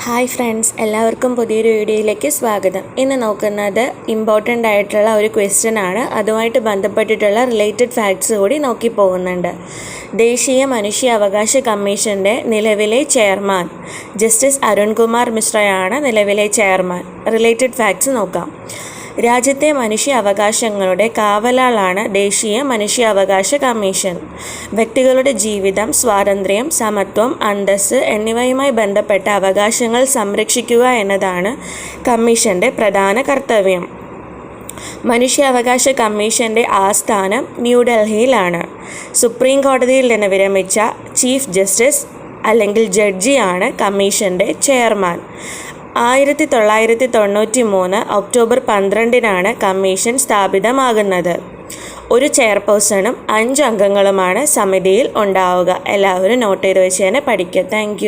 Hi friends, എല്ലാവർക്കും പുതിയൊരു വീഡിയോയിലേക്ക് സ്വാഗതം. ഇന്ന് നോക്കുന്നത് ഇമ്പോർട്ടൻ്റ് ആയിട്ടുള്ള ഒരു ക്വസ്റ്റ്യൻ ആണ്. അതുമായിട്ട് ബന്ധപ്പെട്ടിട്ടുള്ള റിലേറ്റഡ് ഫാക്ട്സ് കൂടി നോക്കി പോകുന്നുണ്ട്. ദേശീയ മനുഷ്യാവകാശ കമ്മീഷൻ്റെ നിലവിലെ ചെയർമാൻ ജസ്റ്റിസ് അരുൺകുമാർ മിശ്രയാണ് നിലവിലെ ചെയർമാൻ. റിലേറ്റഡ് ഫാക്ട്സ് നോക്കാം. രാജ്യത്തെ മനുഷ്യാവകാശങ്ങളുടെ കാവലാളാണ് ദേശീയ മനുഷ്യാവകാശ കമ്മീഷൻ. വ്യക്തികളുടെ ജീവിതം, സ്വാതന്ത്ര്യം, സമത്വം, അന്തസ്സ് എന്നിവയുമായി ബന്ധപ്പെട്ട അവകാശങ്ങൾ സംരക്ഷിക്കുക എന്നതാണ് കമ്മീഷൻ്റെ പ്രധാന കർത്തവ്യം. മനുഷ്യാവകാശ കമ്മീഷൻ്റെ ആസ്ഥാനം ന്യൂഡൽഹിയിലാണ്. സുപ്രീം കോടതിയിൽ നിന്ന് വിരമിച്ച ചീഫ് ജസ്റ്റിസ് അല്ലെങ്കിൽ ജഡ്ജിയാണ് കമ്മീഷൻ്റെ ചെയർമാൻ. 1993 October 12 commission സ്ഥാപിതമാകുന്നത്. ഒരു ചെയർപേഴ്സണും 5 അംഗങ്ങളുമാണ് സമിതിയിൽ ഉണ്ടാവുക. എല്ലാവരും നോട്ട് ചെയ്ത് വെച്ച് തന്നെ പഠിക്കുക. താങ്ക്